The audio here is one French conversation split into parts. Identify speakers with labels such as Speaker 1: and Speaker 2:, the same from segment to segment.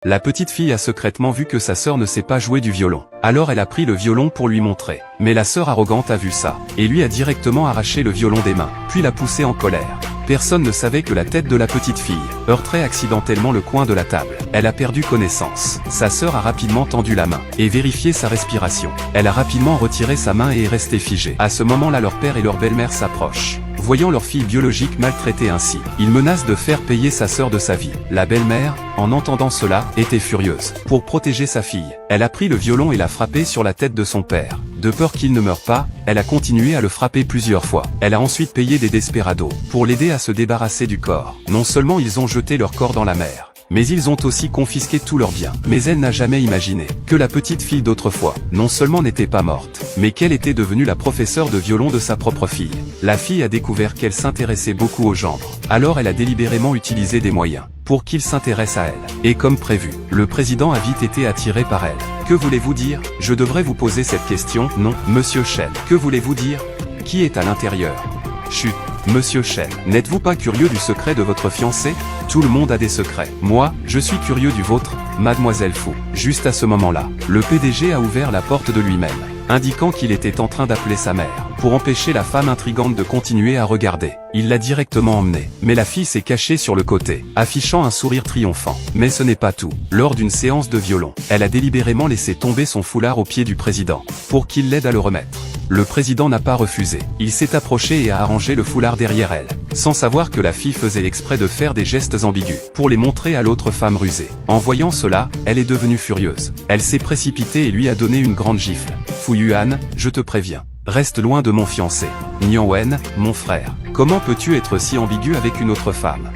Speaker 1: La petite fille a secrètement vu que sa sœur ne sait pas jouer du violon. Alors elle a pris le violon pour lui montrer. Mais la sœur arrogante a vu ça, et lui a directement arraché le violon des mains, puis l'a poussé en colère. Personne ne savait que la tête de la petite fille heurterait accidentellement le coin de la table. Elle a perdu connaissance. Sa sœur a rapidement tendu la main et vérifié sa respiration. Elle a rapidement retiré sa main et est restée figée. À ce moment-là, leur père et leur belle-mère s'approchent. Voyant leur fille biologique maltraitée ainsi, ils menacent de faire payer sa sœur de sa vie. La belle-mère, en entendant cela, était furieuse. Pour protéger sa fille, elle a pris le violon et l'a frappé sur la tête de son père. De peur qu'il ne meure pas, elle a continué à le frapper plusieurs fois. Elle a ensuite payé des desperados pour l'aider à se débarrasser du corps. Non seulement ils ont jeté leur corps dans la mer, mais ils ont aussi confisqué tous leurs biens. Mais elle n'a jamais imaginé que la petite fille d'autrefois, non seulement n'était pas morte, mais qu'elle était devenue la professeure de violon de sa propre fille. La fille a découvert qu'elle s'intéressait beaucoup au gendre. Alors elle a délibérément utilisé des moyens pour qu'il s'intéresse à elle. Et comme prévu, le président a vite été attiré par elle. Que voulez-vous dire? Je devrais vous poser cette question. Non, Monsieur Chen. Que voulez-vous dire? Qui est à l'intérieur? Chut, Monsieur Chen. N'êtes-vous pas curieux du secret de votre fiancé? Tout le monde a des secrets. Moi, je suis curieux du vôtre, Mademoiselle Fu. Juste à ce moment-là, le PDG a ouvert la porte de lui-même, indiquant qu'il était en train d'appeler sa mère, pour empêcher la femme intrigante de continuer à regarder. Il l'a directement emmenée, mais la fille s'est cachée sur le côté, affichant un sourire triomphant. Mais ce n'est pas tout. Lors d'une séance de violon, elle a délibérément laissé tomber son foulard aux pieds du président, pour qu'il l'aide à le remettre. Le président n'a pas refusé. Il s'est approché et a arrangé le foulard derrière elle, sans savoir que la fille faisait exprès de faire des gestes ambigus, pour les montrer à l'autre femme rusée. En voyant cela, elle est devenue furieuse. Elle s'est précipitée et lui a donné une grande gifle. Fu Yuan, je te préviens. Reste loin de mon fiancé. Nian Wen, mon frère. Comment peux-tu être si ambigu avec une autre femme?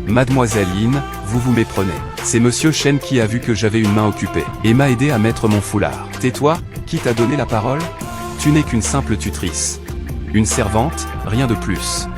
Speaker 1: Mademoiselle Yin, vous vous méprenez. C'est Monsieur Chen qui a vu que j'avais une main occupée, et m'a aidé à mettre mon foulard. Tais-toi, qui t'a donné la parole? Tu n'es qu'une simple tutrice. Une servante, rien de plus.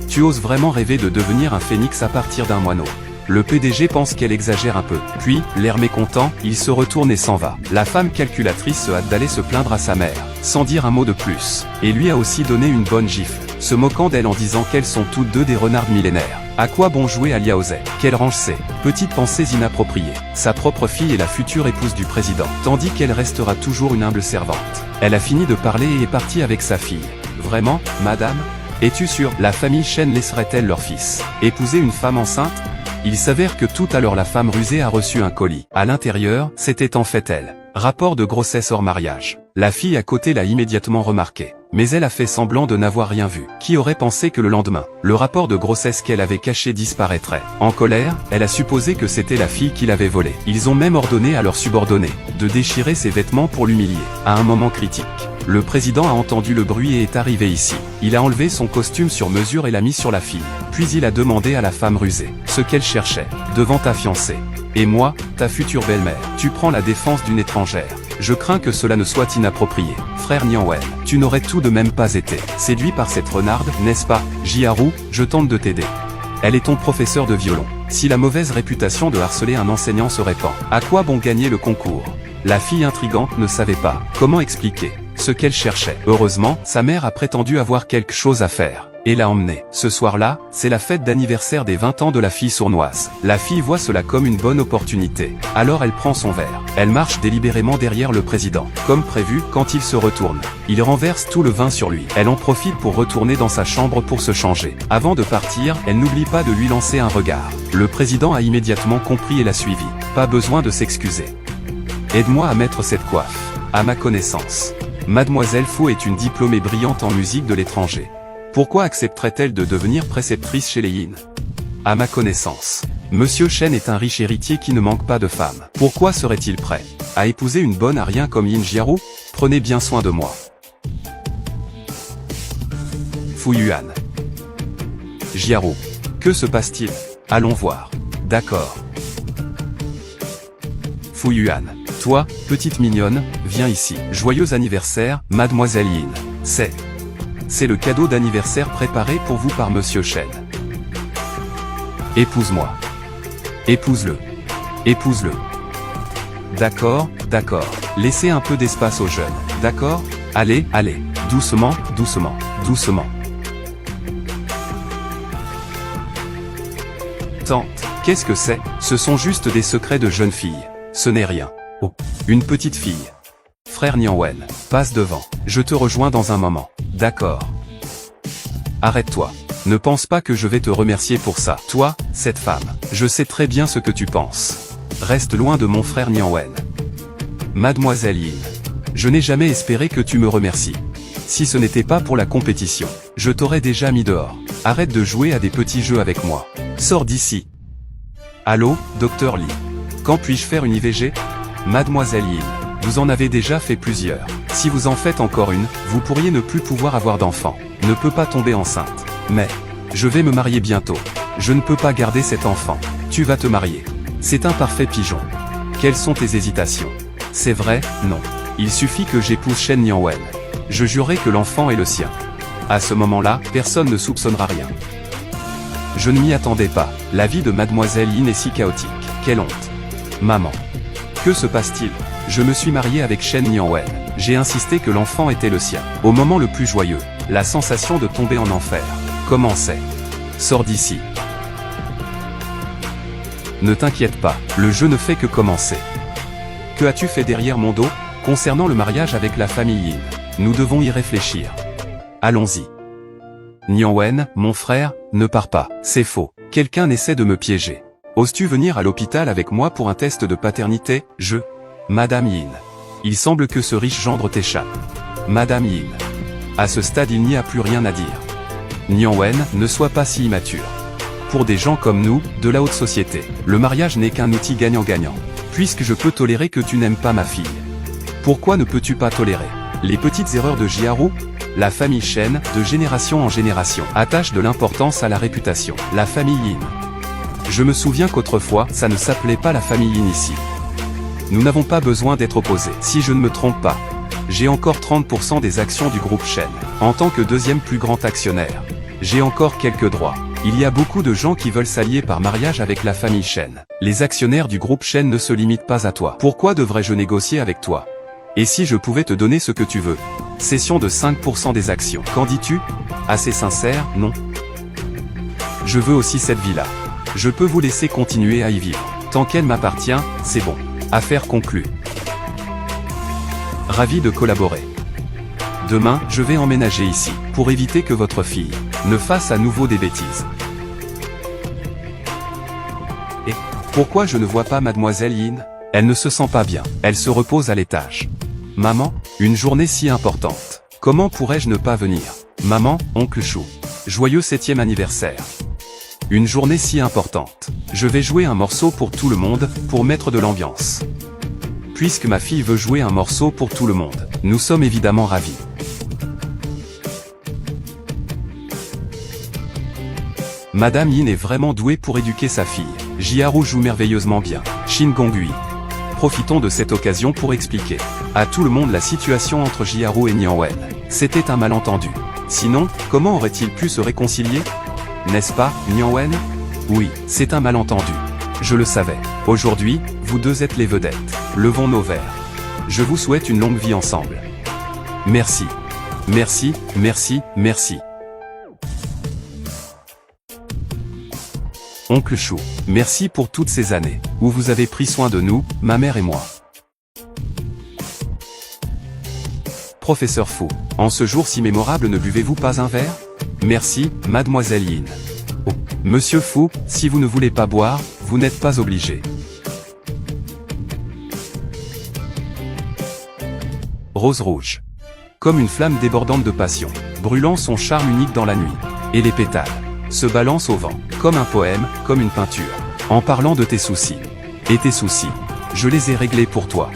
Speaker 1: Tu oses vraiment rêver de devenir un phénix à partir d'un moineau. Le PDG pense qu'elle exagère un peu. Puis, l'air mécontent, il se retourne et s'en va. La femme calculatrice se hâte d'aller se plaindre à sa mère, sans dire un mot de plus, et lui a aussi donné une bonne gifle, se moquant d'elle en disant qu'elles sont toutes deux des renards millénaires. À quoi bon jouer à Liao Zhe? Quelle range c'est? Petites pensées inappropriées. Sa propre fille est la future épouse du président, tandis qu'elle restera toujours une humble servante. Elle a fini de parler et est partie avec sa fille. Vraiment, madame? Es-tu sûre? La famille Chen laisserait-elle leur fils épouser une femme enceinte? Il s'avère que tout à l'heure la femme rusée a reçu un colis. À l'intérieur, c'était en fait elle. Rapport de grossesse hors mariage. La fille à côté l'a immédiatement remarqué, mais elle a fait semblant de n'avoir rien vu. Qui aurait pensé que le lendemain, le rapport de grossesse qu'elle avait caché disparaîtrait? En colère, elle a supposé que c'était la fille qui l'avait volé. Ils ont même ordonné à leurs subordonnés de déchirer ses vêtements pour l'humilier. À un moment critique, le président a entendu le bruit et est arrivé ici. Il a enlevé son costume sur mesure et l'a mis sur la fille. Puis il a demandé à la femme rusée ce qu'elle cherchait devant ta fiancée. Et moi, ta future belle-mère, tu prends la défense d'une étrangère. Je crains que cela ne soit inapproprié. Frère Nian Wen, tu n'aurais tout de même pas été séduit par cette renarde, n'est-ce pas? Jiaru, je tente de t'aider. Elle est ton professeur de violon. Si la mauvaise réputation de harceler un enseignant se répand, à quoi bon gagner le concours? La fille intrigante ne savait pas comment expliquer ce qu'elle cherchait. Heureusement, sa mère a prétendu avoir quelque chose à faire et l'a emmenée. Ce soir-là, c'est la fête d'anniversaire des 20 ans de la fille sournoise. La fille voit cela comme une bonne opportunité. Alors elle prend son verre. Elle marche délibérément derrière le président. Comme prévu, quand il se retourne, il renverse tout le vin sur lui. Elle en profite pour retourner dans sa chambre pour se changer. Avant de partir, elle n'oublie pas de lui lancer un regard. Le président a immédiatement compris et l'a suivi. Pas besoin de s'excuser. Aide-moi à mettre cette coiffe. À ma connaissance, Mademoiselle Fu est une diplômée brillante en musique de l'étranger. Pourquoi accepterait-elle de devenir préceptrice chez les Yin? À ma connaissance, Monsieur Chen est un riche héritier qui ne manque pas de femmes. Pourquoi serait-il prêt à épouser une bonne à rien comme Yin Jiaru? Prenez bien soin de moi. Fu Yuan. Jiaru. Que se passe-t-il? Allons voir. D'accord. Fu Yuan. Toi, petite mignonne, viens ici. Joyeux anniversaire, Mademoiselle Yin. C'est le cadeau d'anniversaire préparé pour vous par Monsieur Chen. Épouse-moi. Épouse-le. Épouse-le. D'accord, d'accord. Laissez un peu d'espace aux jeunes. D'accord? Allez, allez. Doucement, doucement, doucement. Tante, Qu'est-ce que c'est? Ce sont juste des secrets de jeune fille. Ce n'est rien. Oh, une petite fille. Frère Nianwen, passe devant. Je te rejoins dans un moment. D'accord. Arrête-toi. Ne pense pas que je vais te remercier pour ça. Toi, cette femme. Je sais très bien ce que tu penses. Reste loin de mon frère Nianwen. Mademoiselle Yin. Je n'ai jamais espéré que tu me remercies. Si ce n'était pas pour la compétition, je t'aurais déjà mis dehors. Arrête de jouer à des petits jeux avec moi. Sors d'ici. Allô, Docteur Lee. Quand puis-je faire une IVG? Mademoiselle Yin, vous en avez déjà fait plusieurs. Si vous en faites encore une, vous pourriez ne plus pouvoir avoir d'enfant. Ne peut pas tomber enceinte. Mais, je vais me marier bientôt. Je ne peux pas garder cet enfant. Tu vas te marier. C'est un parfait pigeon. Quelles sont tes hésitations? C'est vrai, non. Il suffit que j'épouse Shen Nianwen. Je jurerai que l'enfant est le sien. À ce moment-là, personne ne soupçonnera rien. Je ne m'y attendais pas. La vie de Mademoiselle Yin est si chaotique. Quelle honte. Maman. Que se passe-t-il? Je me suis marié avec Shen Nianwen. J'ai insisté que l'enfant était le sien. Au moment le plus joyeux, la sensation de tomber en enfer commençait. Sors d'ici. Ne t'inquiète pas, le jeu ne fait que commencer. Que as-tu fait derrière mon dos? Concernant le mariage avec la famille Yin, nous devons y réfléchir. Allons-y. Nianwen, mon frère, ne pars pas. C'est faux. Quelqu'un essaie de me piéger. Oses-tu venir à l'hôpital avec moi pour un test de paternité? Madame Yin. Il semble que ce riche gendre t'échappe. Madame Yin. À ce stade il n'y a plus rien à dire. Nianwen, ne sois pas si immature. Pour des gens comme nous, de la haute société, le mariage n'est qu'un outil gagnant-gagnant. Puisque je peux tolérer que tu n'aimes pas ma fille. Pourquoi ne peux-tu pas tolérer les petites erreurs de Jiaru? La famille Shen, de génération en génération, attache de l'importance à la réputation. La famille Yin. Je me souviens qu'autrefois, ça ne s'appelait pas la famille Yin ici. Nous n'avons pas besoin d'être opposés. Si je ne me trompe pas, j'ai encore 30% des actions du groupe Shen. En tant que deuxième plus grand actionnaire, j'ai encore quelques droits. Il y a beaucoup de gens qui veulent s'allier par mariage avec la famille Shen. Les actionnaires du groupe Shen ne se limitent pas à toi. Pourquoi devrais-je négocier avec toi? Et si je pouvais te donner ce que tu veux? Cession de 5% des actions. Qu'en dis-tu? Assez sincère, non? Je veux aussi cette vie-là. Je peux vous laisser continuer à y vivre. Tant qu'elle m'appartient, c'est bon. Affaire conclue. Ravi de collaborer. Demain, je vais emménager ici, pour éviter que votre fille ne fasse à nouveau des bêtises. Et pourquoi je ne vois pas Mademoiselle Yin? Elle ne se sent pas bien, elle se repose à l'étage. Maman, une journée si importante. Comment pourrais-je ne pas venir? Maman, oncle Chou. Joyeux 7e anniversaire. Une journée si importante. Je vais jouer un morceau pour tout le monde, pour mettre de l'ambiance. Puisque ma fille veut jouer un morceau pour tout le monde, nous sommes évidemment ravis. Madame Yin est vraiment douée pour éduquer sa fille. Jiaru joue merveilleusement bien. Shin Gongui. Profitons de cette occasion pour expliquer à tout le monde la situation entre Jiaru et Nianwen. C'était un malentendu. Sinon, comment aurait-il pu se réconcilier? N'est-ce pas, Nianwen? Oui, c'est un malentendu. Je le savais. Aujourd'hui, vous deux êtes les vedettes. Levons nos verres. Je vous souhaite une longue vie ensemble. Merci. Merci, merci, merci. Oncle Chou, merci pour toutes ces années, où vous avez pris soin de nous, ma mère et moi. Professeur Fu, en ce jour si mémorable ne buvez-vous pas un verre? Merci, Mademoiselle Yin. Oh, Monsieur Fu, si vous ne voulez pas boire, vous n'êtes pas obligé. Rose rouge. Comme une flamme débordante de passion, brûlant son charme unique dans la nuit. Et les pétales se balancent au vent, comme un poème, comme une peinture, en parlant de tes soucis. Et tes soucis, je les ai réglés pour toi.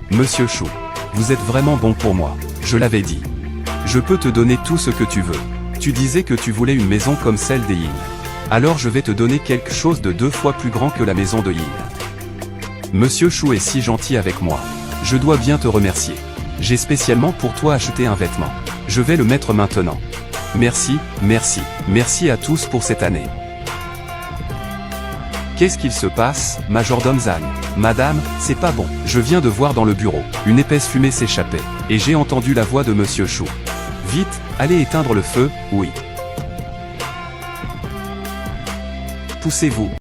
Speaker 1: Monsieur Chou, vous êtes vraiment bon pour moi, je l'avais dit. Je peux te donner tout ce que tu veux. Tu disais que tu voulais une maison comme celle des Yin. Alors je vais te donner quelque chose de 2 fois plus grand que la maison de Yin. Monsieur Chou est si gentil avec moi. Je dois bien te remercier. J'ai spécialement pour toi acheté un vêtement. Je vais le mettre maintenant. Merci, merci, merci à tous pour cette année. Qu'est-ce qu'il se passe, Majordome Zhang? Madame, c'est pas bon. Je viens de voir dans le bureau, une épaisse fumée s'échapper, et j'ai entendu la voix de Monsieur Chou. Vite, allez éteindre le feu, oui. Poussez-vous.